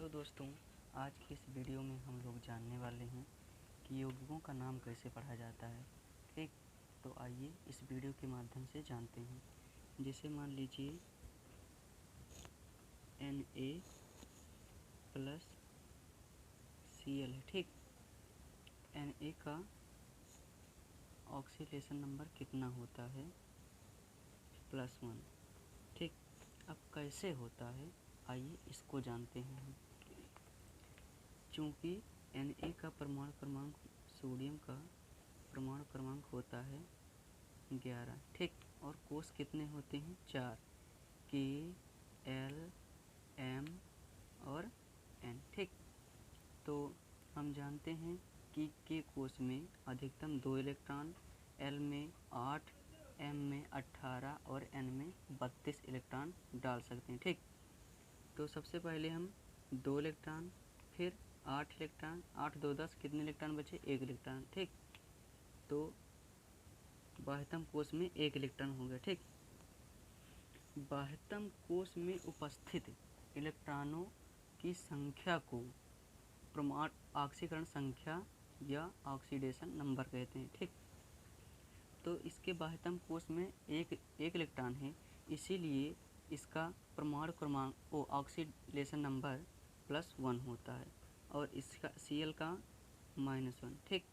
Hello दोस्तों, आज की इस वीडियो में हम लोग जानने वाले हैं कि यौगिकों का नाम कैसे पढ़ा जाता है। ठीक, तो आइए इस वीडियो के माध्यम से जानते हैं। जैसे मान लीजिए Na प्लस Cl है। ठीक, Na का ऑक्सीडेशन नंबर कितना होता है? +1। ठीक, अब कैसे होता है आइए इसको जानते हैं हम। चूँकि Na का परमाणु क्रमांक सोडियम का परमाणु क्रमांक होता है 11। ठीक, और कोष कितने होते हैं? 4, K, L, M और N। ठीक, तो हम जानते हैं कि K कोष में अधिकतम 2 इलेक्ट्रॉन, L में 8, M में 18 और N में 32 इलेक्ट्रॉन डाल सकते हैं। ठीक, तो सबसे पहले हम 2 इलेक्ट्रॉन, फिर 8 इलेक्ट्रॉन, 8 2 10, कितने इलेक्ट्रॉन बचे? 1 इलेक्ट्रॉन। ठीक, तो बाह्यतम कोष में 1 इलेक्ट्रॉन हो गया। ठीक, बाह्यतम कोष में उपस्थित इलेक्ट्रॉनों की संख्या को परमाणु ऑक्सीकरण संख्या या ऑक्सीडेशन नंबर कहते हैं। ठीक, तो इसके बाह्यतम कोष में एक इलेक्ट्रॉन है, इसीलिए इसका परमाणु क्रमांक ऑक्सीडेशन नंबर +1 होता है और इसका Cl का -1। ठीक,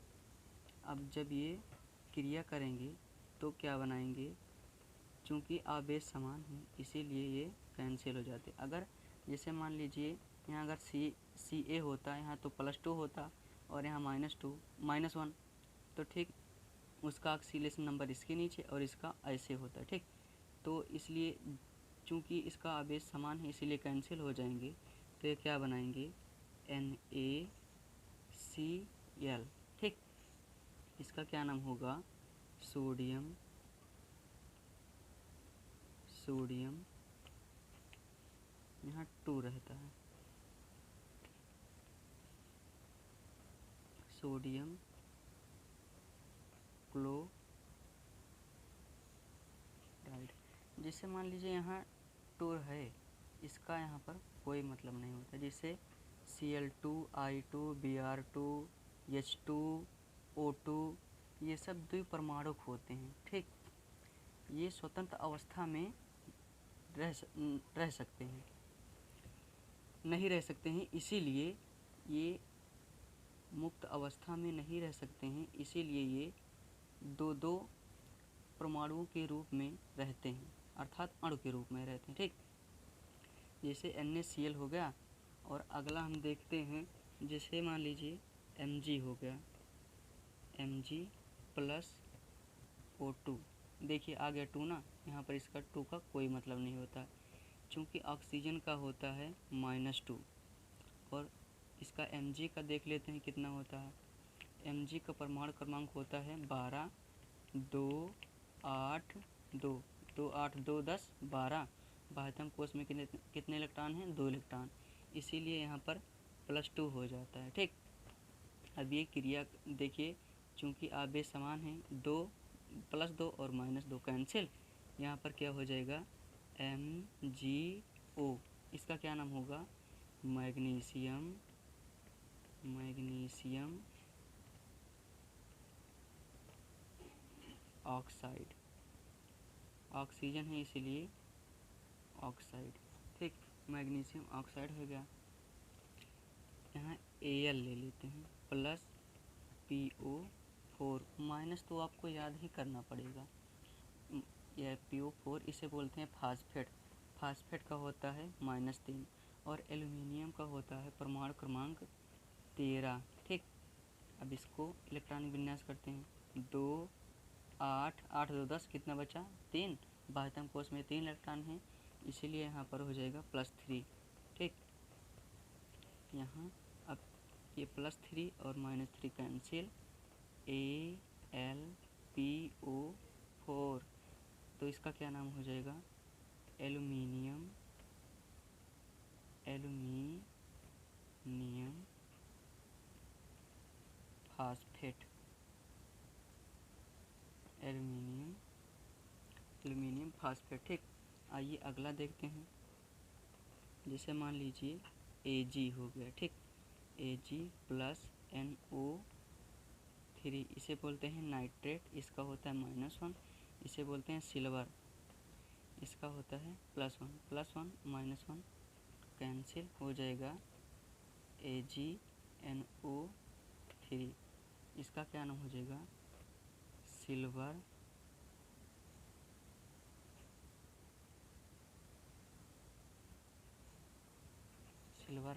अब जब ये क्रिया करेंगे तो क्या बनाएंगे? चूँकि आवेश समान हैं इसीलिए ये कैंसिल हो जाते। अगर जैसे मान लीजिए यहाँ अगर Ca होता, यहाँ तो +2 होता और यहाँ -1, तो ठीक उसका ऑक्सीडेशन नंबर इसके नीचे और इसका ऐसे होता है। ठीक, तो इसलिए चूँकि इसका आवेश समान है इसीलिए कैंसिल हो जाएंगे। तो ये क्या बनाएंगे? NaCl। ठीक, इसका क्या नाम होगा? सोडियम यहाँ 2 रहता है, सोडियम क्लोराइड। जिससे मान लीजिए यहाँ 2 है, इसका यहाँ पर कोई मतलब नहीं होता। जैसे Cl2, I2, Br2, H2, O2 ये सब द्विपरमाणुक होते हैं। ठीक, ये स्वतंत्र अवस्था में रह सकते हैं, नहीं रह सकते हैं, इसीलिए ये मुक्त अवस्था में नहीं रह सकते हैं, इसीलिए ये दो परमाणुओं के रूप में रहते हैं, अर्थात अणु के रूप में रहते हैं। ठीक, जैसे NaCl हो गया और अगला हम देखते हैं, जैसे मान लीजिए Mg हो गया, Mg प्लस O2। देखिए आ गया 2 ना, यहाँ पर इसका 2 का कोई मतलब नहीं होता, चूँकि ऑक्सीजन का होता है -2 और इसका Mg का देख लेते हैं कितना होता है। Mg का परमाणु क्रमांक होता है 12, 2 8 2 2 8 2 10 12। बाह्यतम कोष में कितने इलेक्ट्रॉन हैं? 2 इलेक्ट्रॉन, इसीलिए यहाँ पर +2 हो जाता है। ठीक, अब ये क्रिया देखिए, चूँकि आवेश समान है, 2 +2 और -2 कैंसिल, यहाँ पर क्या हो जाएगा? MgO। इसका क्या नाम होगा? Magnesium oxide. ऑक्सीजन है इसीलिए ऑक्साइड। ठीक, मैग्नीशियम ऑक्साइड हो गया। यहाँ Al ले लेते हैं प्लस PO4 माइनस, तो आपको याद ही करना पड़ेगा। यह PO4 इसे बोलते हैं फास्फेट। फास्फेट का होता है -3 और एल्युमिनियम का होता है परमाणु क्रमांक 13। ठीक, अब इसको इलेक्ट्रॉनिक विन्यास करते हैं। 2 8 8 2 10, कितना बचा? 3। बाह्यतम कोष में 3 इलेक्ट्रॉन हैं, इसीलिए यहाँ पर हो जाएगा +3। ठीक, यहाँ अब ये +3 और -3 कैंसिल, AlPO4, तो इसका क्या नाम हो जाएगा? Aluminium phosphate. Aluminium phosphate. ठीक, आइए अगला देखते हैं। जैसे मान लीजिए Ag हो गया, ठीक। Ag प्लस NO3, इसे बोलते हैं नाइट्रेट, इसका होता है -1। इसे बोलते हैं सिल्वर, इसका होता है +1। +1 -1 कैंसिल हो जाएगा, AgNO3, इसका क्या नाम हो जाएगा, सिल्वर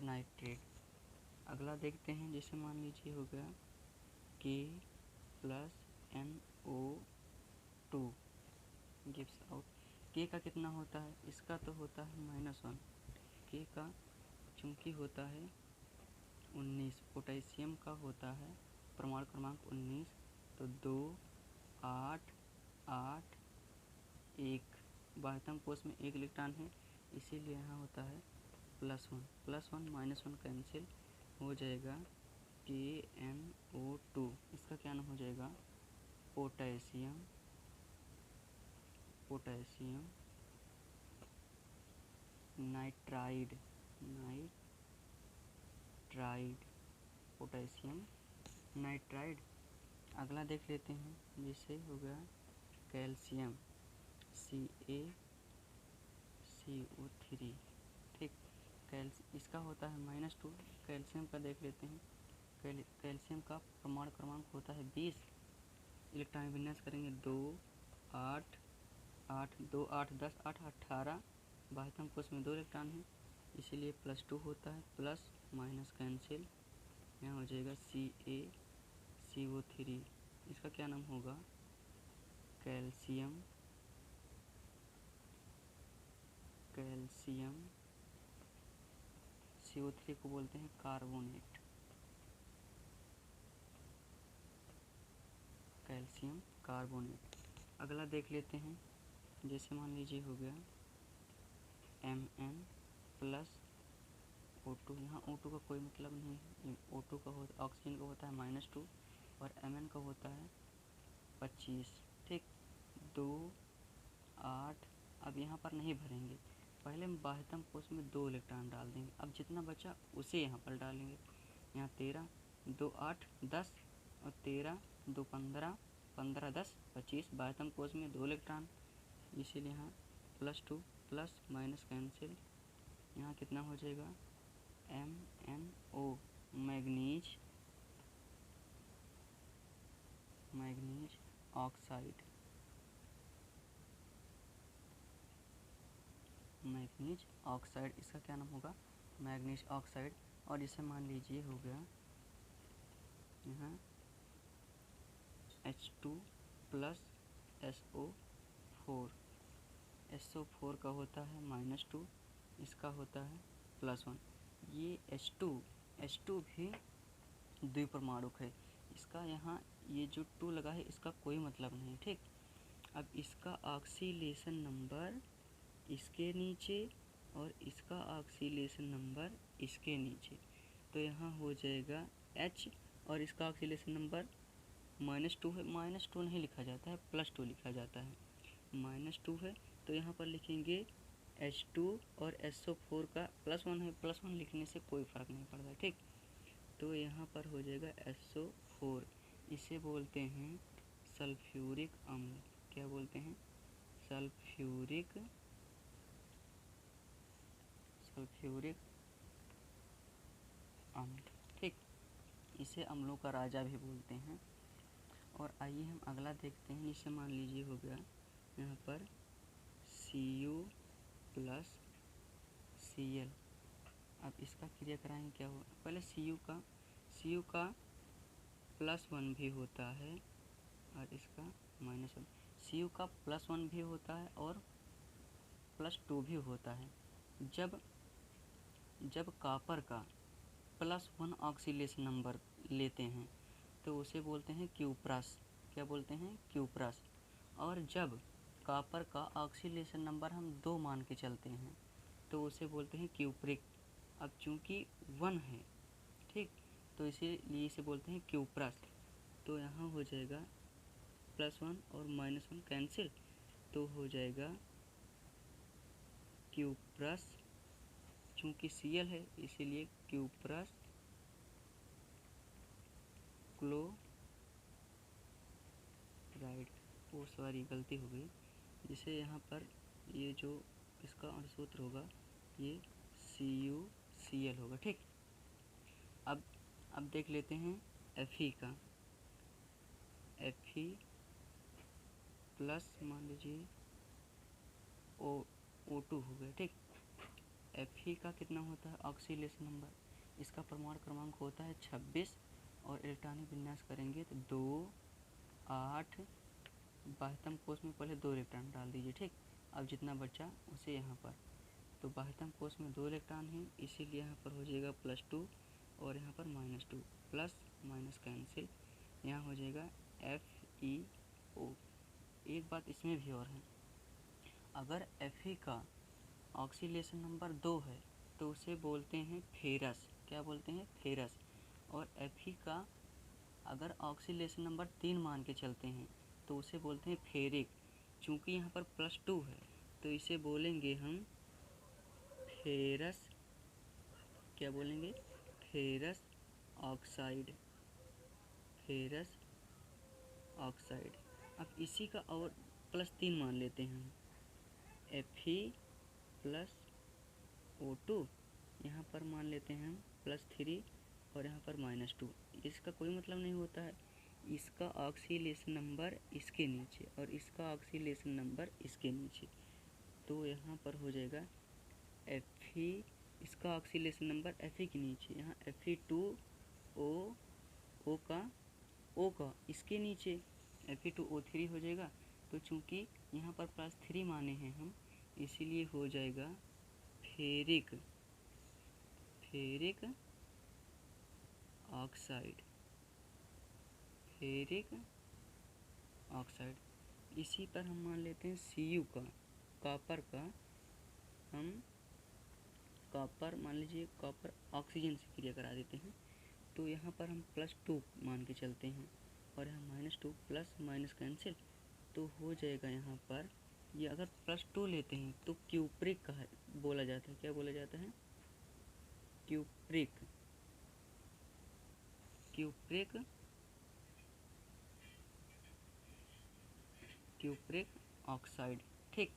नाइट्रेट। अगला देखते हैं, जैसे मान लीजिए हो गया K plus NO2 gives out. K का कितना होता है, इसका तो होता है -1। K का चूँकि होता है 19, पोटेशियम का होता है परमाणु क्रमांक 19, तो 2 8 8 1, बाह्यतम कोश में 1 इलेक्ट्रॉन है, इसीलिए यहाँ होता है +1। +1 -1 कैंसिल हो जाएगा, KNO2, इसका क्या नाम हो जाएगा, पोटेशियम नाइट्राइड, पोटेशियम नाइट्राइड। अगला देख लेते हैं, जिससे हो गया कैल्शियम CaCO3, ठीक। इसका होता है -2। कैल्शियम का देख लेते हैं, कैल्शियम का परमाणु क्रमांक होता है 20, इलेक्ट्रॉन विन्यास करेंगे 2 8 8 2 8 10 8 18, बाह्यतम कोश में 2 इलेक्ट्रॉन है, इसीलिए +2 होता है, प्लस माइनस कैंसिल, यहाँ हो जाएगा CaCO3, इसका क्या नाम होगा, कैल्शियम CO3 को बोलते हैं कार्बोनेट, कैल्शियम कार्बोनेट। अगला देख लेते हैं, जैसे मान लीजिए हो गया Mn प्लस O2, यहाँ O2 का कोई मतलब नहीं है, O2 का ऑक्सीजन का होता है -2 और Mn का होता है 25, ठीक। 2 8, अब यहाँ पर नहीं भरेंगे, पहले हम बाह्यतम कोश में 2 इलेक्ट्रॉन डाल देंगे, अब जितना बचा उसे यहाँ पर डालेंगे, यहाँ 13 2 8 10 और 13 2 15 15 10 25, बाह्यतम कोश में 2 इलेक्ट्रॉन, इसीलिए यहाँ +2 प्लस माइनस कैंसिल, यहाँ कितना हो जाएगा, MnO मैग्नीज ऑक्साइड, इसका क्या नाम होगा, मैग्नीज ऑक्साइड। और इसे मान लीजिए हो गया यहाँ H2 प्लस SO4 का होता है -2, इसका होता है +1। ये H2 भी द्विपरमाणुक है, इसका यहाँ ये जो 2 लगा है इसका कोई मतलब नहीं, ठीक। अब इसका ऑक्सीलेशन नंबर इसके नीचे और इसका ऑक्सीलेशन नंबर इसके नीचे, तो यहाँ हो जाएगा H, और इसका ऑक्सीलेशन नंबर -2 है, -2 नहीं लिखा जाता है, +2 लिखा जाता है, -2 है, तो यहाँ पर लिखेंगे H2 और SO4 का +1 है, +1 लिखने से कोई फ़र्क नहीं पड़ता, ठीक। तो यहाँ पर हो जाएगा SO4, इसे बोलते हैं सल्फ्यूरिक अम्ल, क्या बोलते हैं, सल्फ्यूरिक अम्ल, ठीक। इसे अम्लों का राजा भी बोलते हैं। और आइए हम अगला देखते हैं, जिसे मान लीजिए हो गया यहाँ पर Cu प्लस Cl, अब इसका क्रिया कराएंगे, क्या हो, पहले Cu का +1 भी होता है और इसका -1, Cu का +1 भी होता है और +2 भी होता है। जब कॉपर का +1 ऑक्सीलेशन नंबर लेते हैं तो उसे बोलते हैं क्यूप्रस, क्या बोलते हैं, क्यूप्रस। और जब कॉपर का ऑक्सीलेशन नंबर हम 2 मान के चलते हैं तो उसे बोलते हैं क्यूप्रिक। अब चूँकि 1 है, ठीक, तो इसीलिए इसे बोलते हैं क्यूप्रस। तो यहाँ हो जाएगा +1 और -1 कैंसिल, तो हो जाएगा क्यूप्रस चूँकि Cl है इसीलिए क्यूप्रस क्लोराइड, वो सॉरी गलती हो गई, जिसे यहाँ पर ये जो इसका अणुसूत्र होगा ये CuCl होगा। ठीक, अब देख लेते हैं Fe का। Fe प्लस मान लीजिए O2 हो गया। ठीक, Fe का कितना होता है ऑक्सीलेशन नंबर, इसका परमाणु क्रमांक होता है 26 और इलेक्ट्रॉनिक विन्यास करेंगे तो 2 8, बाह्यतम कोश में पहले 2 इलेक्ट्रॉन डाल दीजिए। ठीक, अब जितना बचा उसे यहाँ पर, तो बाह्यतम कोश में 2 इलेक्ट्रॉन हैं इसीलिए यहाँ पर हो जाएगा +2 और यहाँ पर -2, प्लस माइनस कैंसिल, यहाँ हो जाएगा FeO। एक बात इसमें भी और है, अगर Fe का ऑक्सीलेशन नंबर 2 है तो उसे बोलते हैं फेरस। क्या बोलते हैं? फेरस। और Fe का अगर ऑक्सीलेशन नंबर 3 मान के चलते हैं तो उसे बोलते हैं फेरिक। चूँकि यहाँ पर +2 है तो इसे बोलेंगे हम फेरस, क्या बोलेंगे? Ferrous oxide, ferrous oxide. अब इसी का और +3 मान लेते हैं हम, Fe प्लस O2, यहाँ पर मान लेते हैं हम +3 और यहाँ पर -2। इसका कोई मतलब नहीं होता है, इसका ऑक्सीलेशन नंबर इसके नीचे और इसका ऑक्सीलेशन नंबर इसके नीचे, तो यहाँ पर हो जाएगा Fe, इसका ऑक्सीलेशन नंबर Fe के नीचे, यहाँ Fe2O, O का इसके नीचे Fe2O3 हो जाएगा। तो चूँकि यहाँ पर +3 माने हैं हम इसीलिए हो जाएगा फेरिक ऑक्साइड, फेरिक ऑक्साइड। इसी पर हम मान लेते हैं Cu का, कॉपर का, हम कॉपर मान लीजिए, कॉपर ऑक्सीजन से क्रिया करा देते हैं तो यहाँ पर हम +2 मान के चलते हैं और यहाँ -2, प्लस माइनस कैंसिल, तो हो जाएगा यहाँ पर ये अगर +2 लेते हैं तो क्यूप्रिक का बोला जाता है। क्या बोला जाता है? Cupric oxide. ठीक,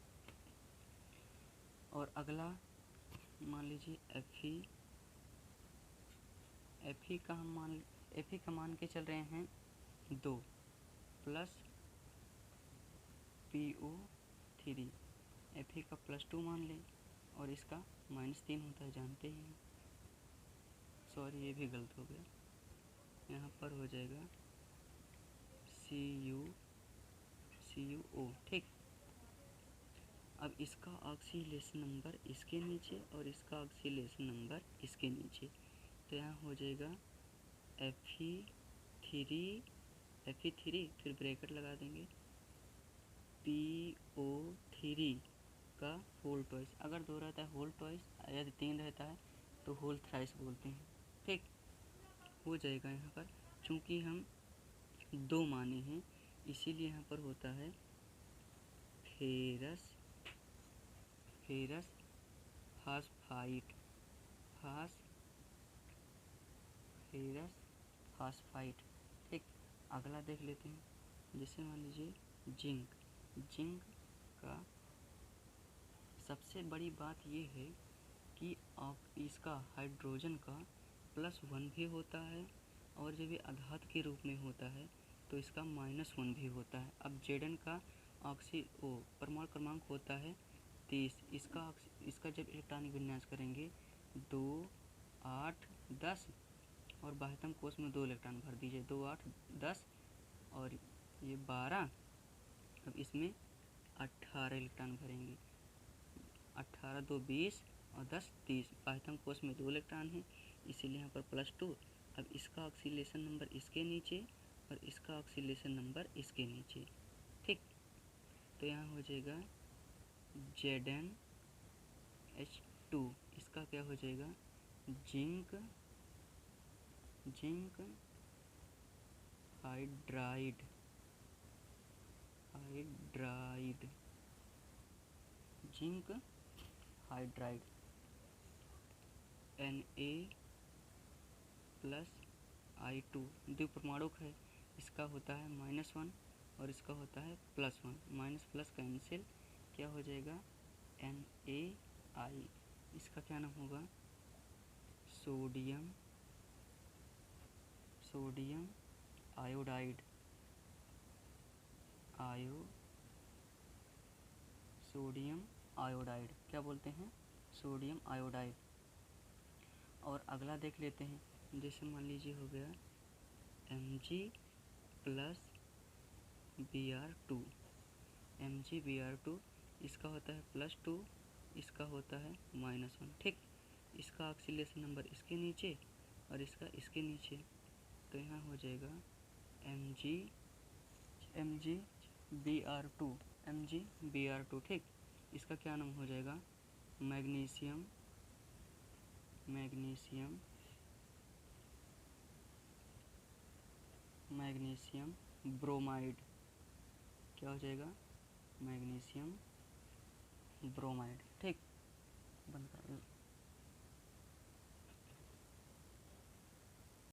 और अगला मान लीजिए Fe का हम Fe का मान के चल रहे हैं 2 प्लस PO3, Fe का +2 मान लें और इसका -3 होता है, जानते ही हैं। सॉरी ये भी गलत हो गया, यहाँ पर हो जाएगा CuO। ठीक, अब इसका ऑक्सीलेशन नंबर इसके नीचे और इसका ऑक्सीलेशन नंबर इसके नीचे, तो यहाँ हो जाएगा Fe3 फिर ब्रैकेट लगा देंगे PO3 का होल ट्वाइस, अगर 2 रहता है होल ट्वाइस, यदि 3 रहता है तो होल थ्राइस बोलते हैं। ठीक, हो जाएगा यहाँ पर, चूँकि हम 2 माने हैं इसीलिए यहाँ पर होता है फेरस फास्फाइट, फेरस फास्फाइट। ठीक, अगला देख लेते हैं, जैसे मान लीजिए जिंक का सबसे बड़ी बात ये है कि इसका हाइड्रोजन का +1 भी होता है और जब ये आधात के रूप में होता है तो इसका -1 भी होता है। अब Zn का परमाणु क्रमांक होता है 30, इसका जब इलेक्ट्रॉनिक विन्यास करेंगे 2 8 10 और बाह्यतम कोश में 2 इलेक्ट्रॉन भर दीजिए, 2 8 10 और ये 12, अब इसमें 18 इलेक्ट्रॉन भरेंगे, 18 2 20 और 10 30, बाह्यतम कोश में 2 इलेक्ट्रॉन हैं इसीलिए यहाँ पर +2। अब इसका ऑक्सीलेशन नंबर इसके नीचे और इसका ऑक्सीलेशन नंबर इसके नीचे। ठीक, तो यहाँ हो जाएगा ZnH2, इसका क्या हो जाएगा? Zinc hydride, zinc hydride. Na+I2 द्विपरमाणुक है, इसका होता है -1 और इसका होता है +1, माइनस प्लस कैंसिल, क्या हो जाएगा NaI। इसका क्या नाम होगा सोडियम आयोडाइड, सोडियम आयोडाइड क्या बोलते हैं, सोडियम आयोडाइड। और अगला देख लेते हैं, जैसे मान लीजिए हो गया Mg+Br2, इसका होता है +2, इसका होता है -1, ठीक। इसका ऑक्सीडेशन नंबर इसके नीचे और इसका इसके नीचे, तो यहाँ हो जाएगा Mg Br2, ठीक। इसका क्या नाम हो जाएगा मैग्नीशियम ब्रोमाइड, क्या हो जाएगा मैग्नीशियम ब्रोमाइड, ठीक।